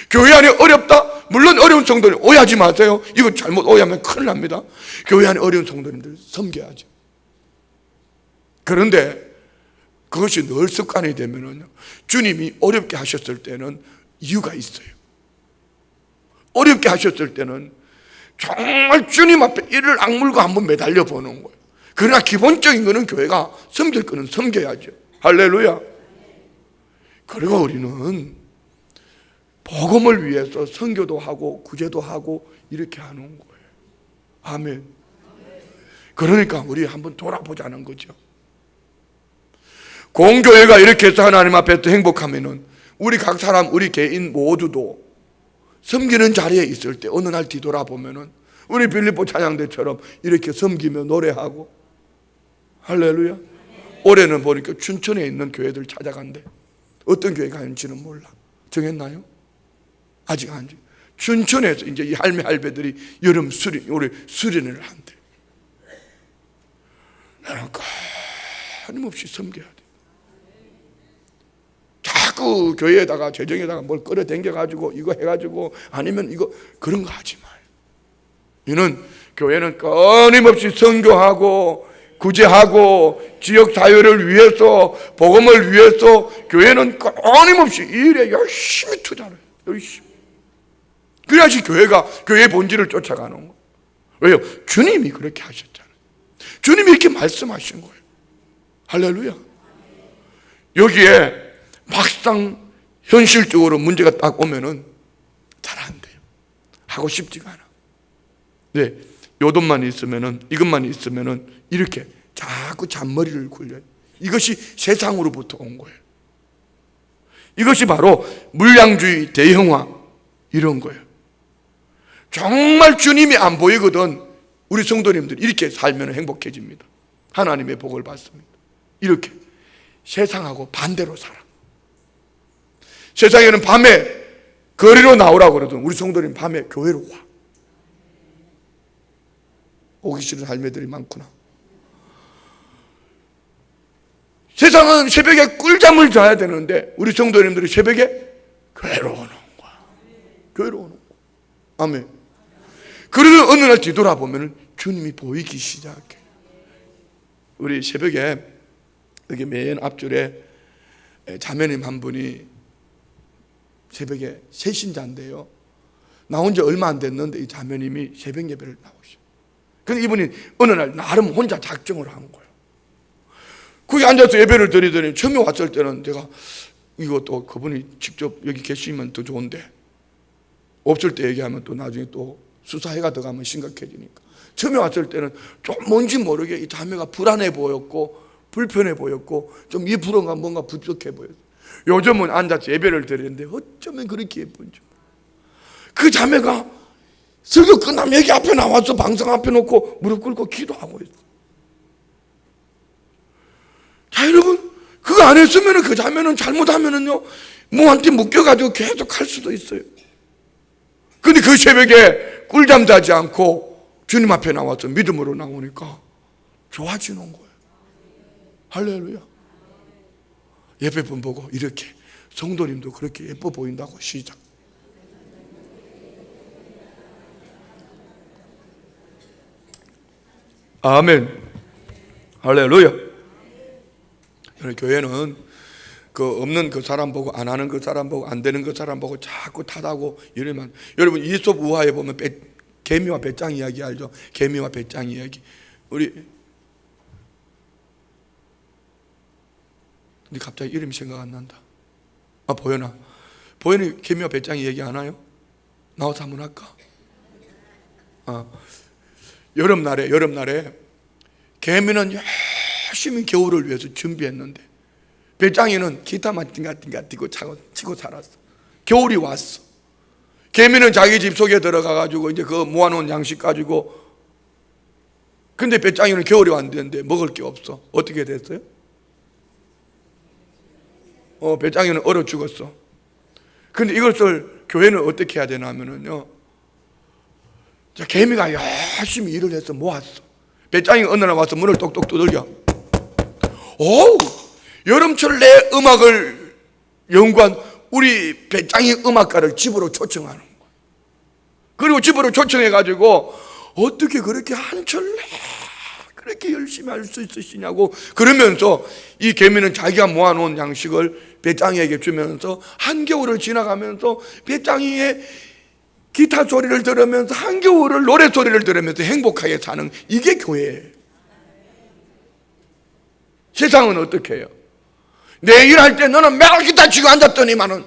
[SPEAKER 1] 교회 안에 어렵다? 물론 어려운 성도들 오해하지 마세요. 이거 잘못 오해하면 큰일 납니다. 교회 안에 어려운 성도님들 섬겨야죠. 그런데 그것이 늘 습관이 되면은요, 주님이 어렵게 하셨을 때는 이유가 있어요. 어렵게 하셨을 때는 정말 주님 앞에 이를 악물고 한번 매달려 보는 거예요. 그러나 기본적인 거는 교회가 섬길 거는 섬겨야죠. 할렐루야. 그리고 우리는 복음을 위해서 선교도 하고 구제도 하고 이렇게 하는 거예요. 아멘. 그러니까 우리 한번 돌아보자는 거죠. 공교회가 이렇게 해서 하나님 앞에서 행복하면은 우리 각 사람, 우리 개인 모두도 섬기는 자리에 있을 때 어느 날 뒤돌아보면은 우리 빌립보 찬양대처럼 이렇게 섬기며 노래하고. 할렐루야. 올해는 보니까 춘천에 있는 교회들 찾아간대. 어떤 교회 가는지는 몰라. 정했나요? 아직 안 정했어요. 춘천에서 이제 이 할매 할배들이 여름 올해 수련회를 한대. 나는 끊임없이 섬겨야 돼. 자꾸 교회에다가 재정에다가 뭘 끌어당겨가지고 이거 해가지고 아니면 이거 그런 거 하지 마요. 이는 교회는 끊임없이 선교하고 구제하고 지역 사회를 위해서 복음을 위해서 교회는 끊임없이 일에 열심히 투자를 해요. 열심히. 그래야지 교회가 교회의 본질을 쫓아가는 거예요. 왜요? 주님이 그렇게 하셨잖아요. 주님이 이렇게 말씀하신 거예요. 할렐루야. 여기에 막상 현실적으로 문제가 딱 오면은 잘 안 돼요. 하고 싶지가 않아. 네, 요 돈만 있으면은, 이것만 있으면은 이렇게 자꾸 잔머리를 굴려요. 이것이 세상으로부터 온 거예요. 이것이 바로 물량주의, 대형화 이런 거예요. 정말 주님이 안 보이거든 우리 성도님들 이렇게 살면 행복해집니다. 하나님의 복을 받습니다. 이렇게 세상하고 반대로 살아. 세상에는 밤에 거리로 나오라고 그러던 우리 성도님 밤에 교회로 와. 오기 싫은 할매들이 많구나. 세상은 새벽에 꿀잠을 자야 되는데 우리 성도님들이 새벽에 교회로 오는 거야. 교회로 오는 거야. 아멘. 그러던 어느 날 뒤돌아보면 주님이 보이기 시작해. 우리 새벽에 여기 맨 앞줄에 자매님 한 분이 새벽에 새신자인데요. 나온 지 얼마 안 됐는데 이 자매님이 새벽 예배를 나오셔. 근데 이분이 어느 날 나름 혼자 작정을 한 거예요. 거기 앉아서 예배를 드리더니 처음에 왔을 때는 제가 이거 또 그분이 직접 여기 계시면 더 좋은데 없을 때 얘기하면 또 나중에 또 수사해가 들어가면 심각해지니까 처음에 왔을 때는 좀 뭔지 모르게 이 자매가 불안해 보였고 불편해 보였고 좀 이 불안가 뭔가 부족해 보였어요. 요즘은 앉아서 예배를 드리는데 어쩌면 그렇게 예쁜지. 그 자매가 설교 끝나면 여기 앞에 나와서 방송 앞에 놓고 무릎 꿇고 기도하고 있어요. 자, 여러분, 그거 안 했으면 그 자매는 잘못하면은요 뭐한테 묶여가지고 계속 할 수도 있어요. 근데 그 새벽에 꿀잠 자지 않고 주님 앞에 나와서 믿음으로 나오니까 좋아지는 거예요. 할렐루야. 예배분 보고 이렇게 성도님도 그렇게 예뻐 보인다고 시작. 아멘. 할렐루야. 교회는 그 없는 그 사람 보고 안 하는 그 사람 보고 안 되는 그 사람 보고 자꾸 탓하고 이러면 여러분 이솝 우화에 보면 개미와 배짱 이야기 알죠? 개미와 배짱 이야기. 우리 근데 갑자기 이름이 생각 안 난다. 아, 보현아. 보현이 개미와 배짱 이야기 안 와요? 나와서 한번 할까? 여름날에 개미는 열심히 겨울을 위해서 준비했는데 배짱이는 기타만 띵가띵가 치고 살았어. 겨울이 왔어. 개미는 자기 집 속에 들어가가지고 이제 그 모아놓은 양식 가지고, 근데 배짱이는 겨울이 왔는데 먹을 게 없어. 어떻게 됐어요? 배짱이는 얼어 죽었어. 근데 이것을 교회는 어떻게 해야 되나 하면은요, 자, 개미가 열심히 일을 해서 모았어. 배짱이가 어느 날 와서 문을 똑똑 두들겨. 오, 여름철 내 음악을 연구한 우리 배짱이 음악가를 집으로 초청하는 거야. 그리고 집으로 초청해가지고 어떻게 그렇게 한철 내 그렇게 열심히 할 수 있으시냐고 그러면서 이 개미는 자기가 모아놓은 양식을 배짱이에게 주면서 한겨울을 지나가면서 배짱이의 기타 소리를 들으면서 한겨울을 노래 소리를 들으면서 행복하게 사는, 이게 교회예요. 세상은 어떻게 해요? 내 일할 때 너는 매일 기타 치고 앉았더니만은,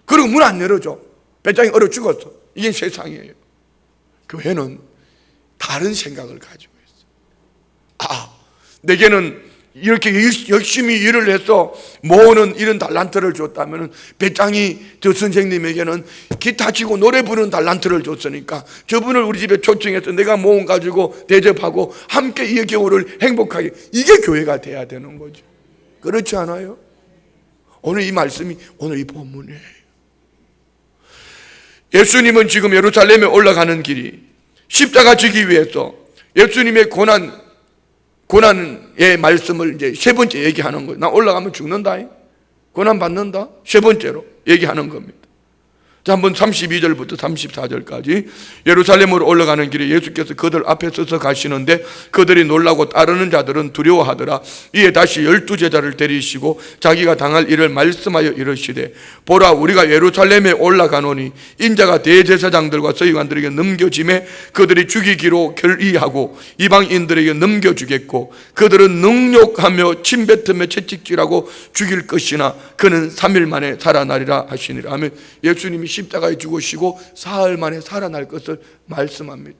[SPEAKER 1] 그리고 문 안 열어줘. 배짱이 얼어 죽었어. 이게 세상이에요. 교회는 다른 생각을 가지고 있어요. 내게는 이렇게 열심히 일을 해서 모으는 이런 달란트를 줬다면 배짱이 저 선생님에게는 기타 치고 노래 부르는 달란트를 줬으니까 저분을 우리 집에 초청해서 내가 모은 가지고 대접하고 함께 이 겨울을 행복하게, 이게 교회가 돼야 되는 거죠. 그렇지 않아요? 오늘 이 말씀이 오늘 이 본문이에요. 예수님은 지금 예루살렘에 올라가는 길이 십자가 지기 위해서 예수님의 고난의 말씀을 이제 세 번째 얘기하는 거예요. 나 올라가면 죽는다, 고난 받는다, 세 번째로 얘기하는 겁니다. 자, 한번 32절부터 34절까지. 예루살렘으로 올라가는 길에 예수께서 그들 앞에 서서 가시는데 그들이 놀라고 따르는 자들은 두려워하더라. 이에 다시 12제자를 데리시고 자기가 당할 일을 말씀하여 이르시되, 보라, 우리가 예루살렘에 올라가노니 인자가 대제사장들과 서기관들에게 넘겨짐에 그들이 죽이기로 결의하고 이방인들에게 넘겨주겠고 그들은 능욕하며 침뱉으며 채찍질하고 죽일 것이나 그는 3일 만에 살아나리라 하시니라 하면, 예수님이 십자가에 죽으시고 사흘 만에 살아날 것을 말씀합니다.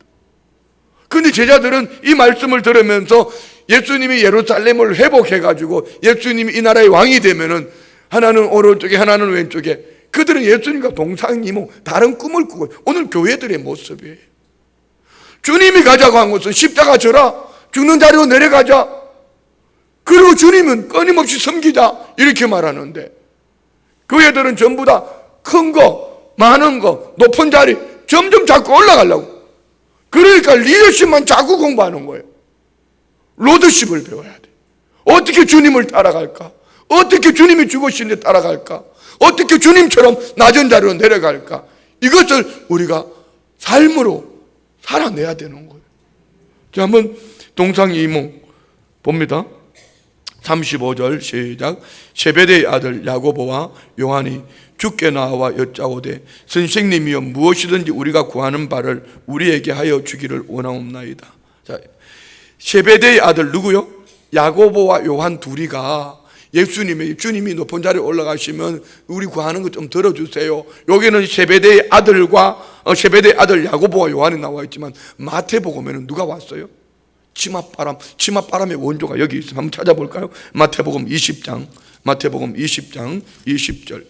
[SPEAKER 1] 그런데 제자들은 이 말씀을 들으면서 예수님이 예루살렘을 회복해가지고 예수님이 이 나라의 왕이 되면은 하나는 오른쪽에 하나는 왼쪽에, 그들은 예수님과 동상이몽 다른 꿈을 꾸고, 오늘 교회들의 모습이에요. 주님이 가자고 한 것은 십자가 져라, 죽는 자리로 내려가자, 그리고 주님은 끊임없이 섬기자, 이렇게 말하는데 교회들은 전부 다 큰 거, 많은 거, 높은 자리 점점 자꾸 올라가려고. 그러니까 리더십만 자꾸 공부하는 거예요. 로드십을 배워야 돼. 어떻게 주님을 따라갈까? 어떻게 주님이 죽으신 데 따라갈까? 어떻게 주님처럼 낮은 자리로 내려갈까? 이것을 우리가 삶으로 살아내야 되는 거예요. 자, 한번 동상이몽 봅니다. 35절 시작. 세베대의 아들 야고보와 요한이 주께 나와 여짜오되 선생님이여 무엇이든지 우리가 구하는 바를 우리에게 하여 주기를 원하옵나이다. 자, 세베대의 아들 누구요? 야고보와 요한 둘이가 주님이 높은 자리에 올라가시면 우리 구하는 것 좀 들어주세요. 여기는 세베대의 세베대의 아들 야고보와 요한이 나와 있지만 마태복음에는 누가 왔어요? 치맛바람의 원조가 여기 있어요. 한번 찾아볼까요? 마태복음 20장 20절.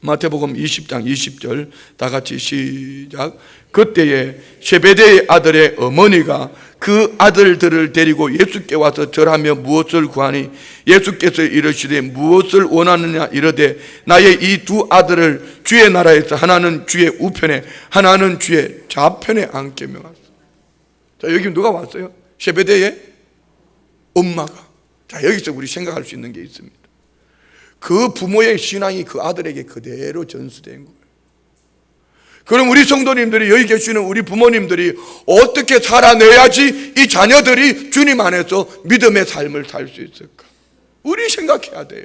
[SPEAKER 1] 마태복음 20장 20절 다 같이 시작. 그때에 세베대의 아들의 어머니가 그 아들들을 데리고 예수께 와서 절하며 무엇을 구하니 예수께서 이르시되 무엇을 원하느냐 이르되 나의 이 두 아들을 주의 나라에서 하나는 주의 우편에 하나는 주의 좌편에 앉게 명하소서. 자, 여기 누가 왔어요? 세베대의 엄마가. 자, 여기서 우리 생각할 수 있는 게 있습니다. 그 부모의 신앙이 그 아들에게 그대로 전수된 거예요. 그럼 우리 성도님들이, 여기 계시는 우리 부모님들이 어떻게 살아내야지 이 자녀들이 주님 안에서 믿음의 삶을 살 수 있을까? 우리 생각해야 돼요.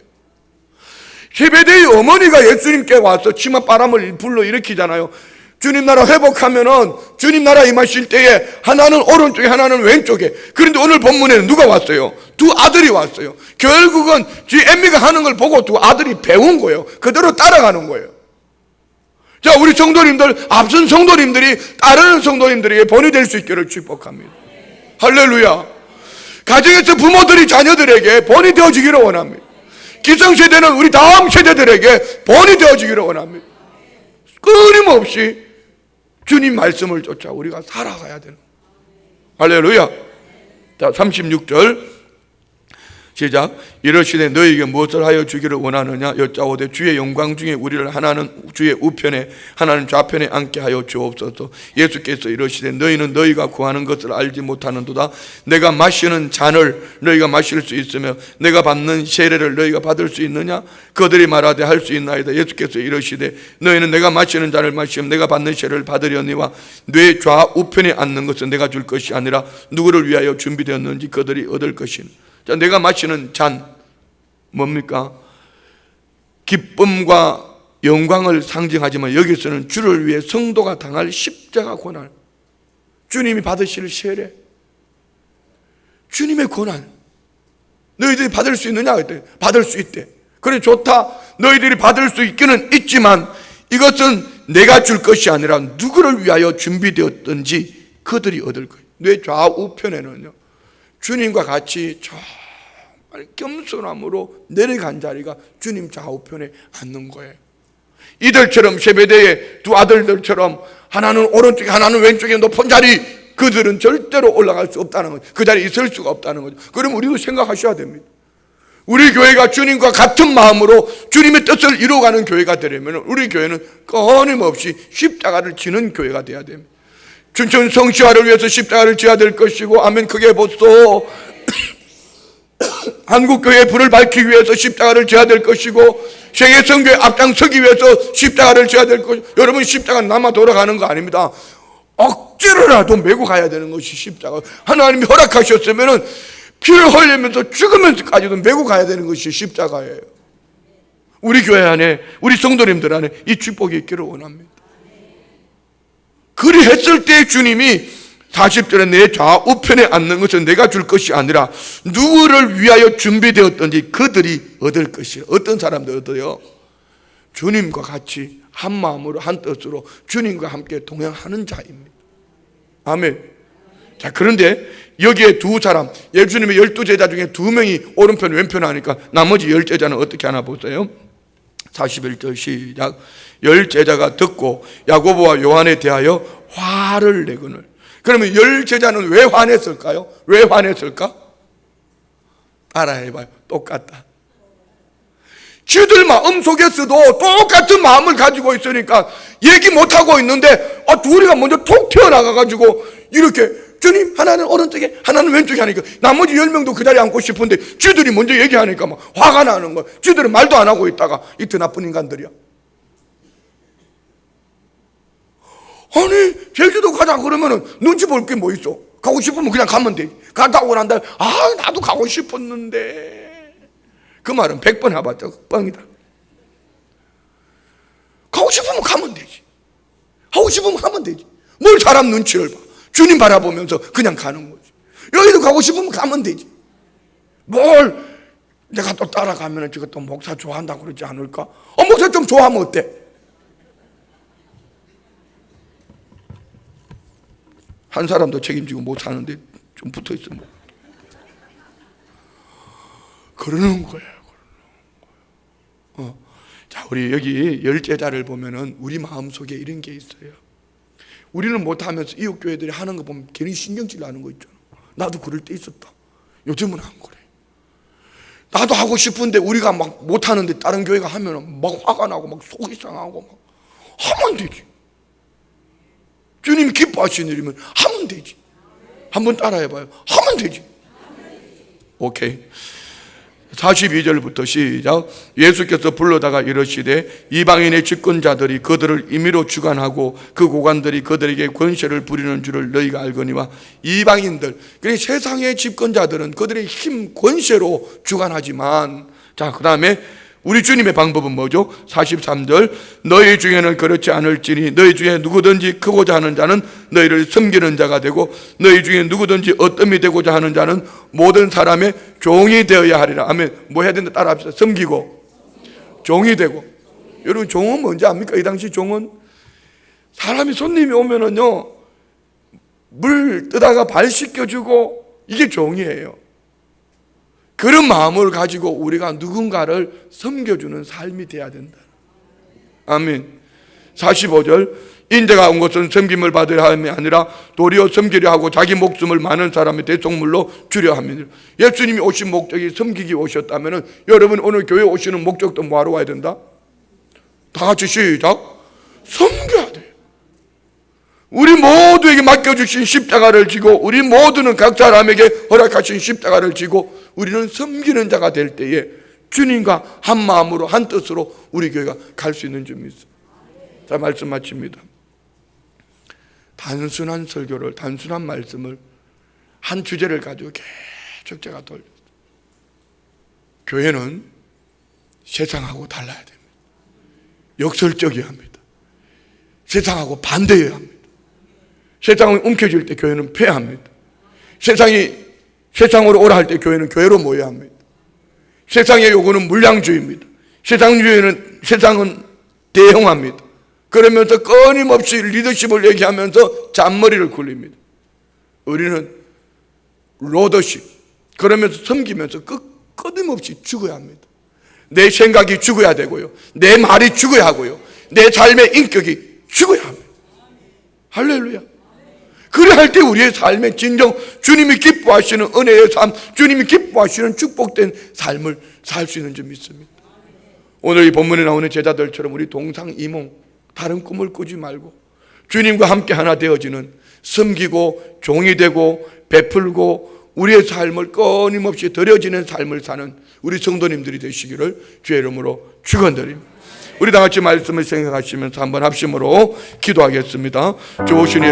[SPEAKER 1] 세베대의 어머니가 예수님께 와서 치맛바람을 불러일으키잖아요. 주님 나라 회복하면은 주님 나라 임하실 때에 하나는 오른쪽에 하나는 왼쪽에. 그런데 오늘 본문에는 누가 왔어요? 두 아들이 왔어요. 결국은 엠미가 하는 걸 보고 두 아들이 배운 거예요. 그대로 따라가는 거예요. 자, 우리 성도님들, 앞선 성도님들이 따르는 성도님들에게 본이 될 수 있기를 축복합니다. 할렐루야. 가정에서 부모들이 자녀들에게 본이 되어주기를 원합니다. 기성세대는 우리 다음 세대들에게 본이 되어주기를 원합니다. 끊임없이 주님 말씀을 쫓아 우리가 살아가야 되는. 할렐루야. 자, 36절 시작. 이르시되 너희에게 무엇을 하여 주기를 원하느냐 여짜오되 주의 영광 중에 우리를 하나는 주의 우편에 하나는 좌편에 앉게 하여 주옵소서. 예수께서 이르시되 너희는 너희가 구하는 것을 알지 못하는도다. 내가 마시는 잔을 너희가 마실 수 있으며 내가 받는 세례를 너희가 받을 수 있느냐? 그들이 말하되 할 수 있나이다. 예수께서 이르시되 너희는 내가 마시는 잔을 마시면 내가 받는 세례를 받으려니와 뇌 좌우편에 앉는 것은 내가 줄 것이 아니라 누구를 위하여 준비되었는지 그들이 얻을 것이니. 자, 내가 마시는 잔 뭡니까? 기쁨과 영광을 상징하지만 여기서는 주를 위해 성도가 당할 십자가 고난, 주님이 받으실 세례, 주님의 고난 너희들이 받을 수 있느냐? 그때 받을 수 있대. 그래, 좋다. 너희들이 받을 수 있기는 있지만 이것은 내가 줄 것이 아니라 누구를 위하여 준비되었든지 그들이 얻을 거예요. 뇌 좌우편에는요 주님과 같이 정말 겸손함으로 내려간 자리가 주님 좌우편에 앉는 거예요. 이들처럼 세베대의 두 아들들처럼 하나는 오른쪽에 하나는 왼쪽에 높은 자리, 그들은 절대로 올라갈 수 없다는 거죠. 그 자리에 있을 수가 없다는 거죠. 그럼 우리도 생각하셔야 됩니다. 우리 교회가 주님과 같은 마음으로 주님의 뜻을 이루어가는 교회가 되려면 우리 교회는 끊임없이 십자가를 지는 교회가 돼야 됩니다. 춘천 성시화를 위해서 십자가를 지어야 될 것이고, 아멘 크게 보소. 한국교회의 불을 밝히기 위해서 십자가를 지어야 될 것이고, 세계선교에 앞장서기 위해서 십자가를 지어야 될 것이고, 여러분 십자가는 남아 돌아가는 거 아닙니다. 억지로라도 메고 가야 되는 것이 십자가. 하나님이 허락하셨으면 피를 흘리면서 죽으면서까지도 메고 가야 되는 것이 십자가예요. 우리 교회 안에, 우리 성도님들 안에 이 축복이 있기를 원합니다. 그리 했을 때 주님이 40절에 내 좌우편에 앉는 것은 내가 줄 것이 아니라 누구를 위하여 준비되었든지 그들이 얻을 것이라. 어떤 사람들 얻어요? 주님과 같이 한 마음으로 한 뜻으로 주님과 함께 동행하는 자입니다. 아멘. 자, 그런데 여기에 두 사람, 예수님의 12제자 중에 2명이 오른편 왼편 하니까 나머지 10제자는 어떻게 하나 보세요. 41절 시작. 10제자가 듣고 야고보와 요한에 대하여 화를 내거늘. 그러면 10제자는 왜 화냈을까요? 왜 화냈을까? 따라해봐요. 똑같다. 지들 마음 속에서도 똑같은 마음을 가지고 있으니까 얘기 못하고 있는데 둘이가 먼저 톡 튀어나가가지고 이렇게 주님 하나는 오른쪽에 하나는 왼쪽에 하니까 나머지 10명도 그 자리에 앉고 싶은데 쥐들이 먼저 얘기하니까 막 화가 나는 거야. 쥐들은 말도 안 하고 있다가 이 더 나쁜 인간들이야. 아니 제주도 가자 그러면은 눈치 볼 게 뭐 있어. 가고 싶으면 그냥 가면 되지. 갔다 오고 난 다음에 나도 가고 싶었는데, 그 말은 100번 해봤자 뻥이다. 가고 싶으면 가면 되지. 하고 싶으면 하면 되지. 뭘 사람 눈치를 봐. 주님 바라보면서 그냥 가는 거지. 여기도 가고 싶으면 가면 되지. 뭘 내가 또 따라가면 저거 또 목사 좋아한다고 그러지 않을까? 목사 좀 좋아하면 어때? 한 사람도 책임지고 못 사는데 좀 붙어 있으면 그러는 거예요. 자, 우리 여기 10제자를 보면은 우리 마음속에 이런 게 있어요. 우리는 못하면서 이웃 교회들이 하는 거 보면 괜히 신경질 나는 거 있잖아. 나도 그럴 때 있었다. 요즘은 안 그래. 나도 하고 싶은데 우리가 막 못하는데 다른 교회가 하면은 막 화가 나고 막 속이 상하고 막 하면 되지. 주님이 기뻐하시는 일이면 하면 되지. 한번 따라해봐요. 하면 되지. 오케이. 42절부터 시작. 예수께서 불러다가 이르시되 이방인의 집권자들이 그들을 임의로 주관하고 그 고관들이 그들에게 권세를 부리는 줄을 너희가 알거니와. 이방인들, 그러니까 세상의 집권자들은 그들의 힘, 권세로 주관하지만, 자, 그 다음에 우리 주님의 방법은 뭐죠? 43절. 너희 중에는 그렇지 않을지니 너희 중에 누구든지 크고자 하는 자는 너희를 섬기는 자가 되고 너희 중에 누구든지 어뜸이 되고자 하는 자는 모든 사람의 종이 되어야 하리라. 아멘. 뭐 해야 된다 따라합시다. 섬기고 종이 되고. 여러분 종은 뭔지 압니까? 이 당시 종은 사람이 손님이 오면은요 물 뜨다가 발 씻겨주고 이게 종이에요. 그런 마음을 가지고 우리가 누군가를 섬겨주는 삶이 돼야 된다. 아멘. 45절. 인자가 온 것은 섬김을 받으려 함이 아니라 도리어 섬기려 하고 자기 목숨을 많은 사람의 대속물로 주려 함이니라. 예수님이 오신 목적이 섬기기 오셨다면 여러분 오늘 교회 오시는 목적도 뭐하러 와야 된다? 다 같이 시작. 섬겨야 돼요. 우리 모두에게 맡겨주신 십자가를 지고 우리 모두는 각 사람에게 허락하신 십자가를 지고 우리는 섬기는 자가 될 때에 주님과 한 마음으로 한 뜻으로 우리 교회가 갈 수 있는 점이 있어요. 자, 말씀 마칩니다. 단순한 설교를, 단순한 말씀을 한 주제를 가지고 계속 제가 돌렸어요. 교회는 세상하고 달라야 됩니다. 역설적이어야 합니다. 세상하고 반대해야 합니다. 세상이 움켜쥘 때 교회는 패합니다. 세상이 세상으로 오라 할 때 교회는 교회로 모여야 합니다. 세상의 요구는 물량주의입니다. 세상은 대형합니다. 그러면서 끊임없이 리더십을 얘기하면서 잔머리를 굴립니다. 우리는 로더십, 그러면서 섬기면서 끊임없이 죽어야 합니다. 내 생각이 죽어야 되고요. 내 말이 죽어야 하고요. 내 삶의 인격이 죽어야 합니다. 할렐루야. 그래 할 때 우리의 삶에 진정 주님이 기뻐하시는 은혜의 삶, 주님이 기뻐하시는 축복된 삶을 살 수 있는 점이 있습니다. 오늘 이 본문에 나오는 제자들처럼 우리 동상이몽, 다른 꿈을 꾸지 말고 주님과 함께 하나 되어지는, 섬기고 종이 되고 베풀고 우리의 삶을 끊임없이 드려지는 삶을 사는 우리 성도님들이 되시기를 주의 이름으로 축원드립니다. 우리 다 같이 말씀을 생각하시면서 한번 합심으로 기도하겠습니다. 주 오신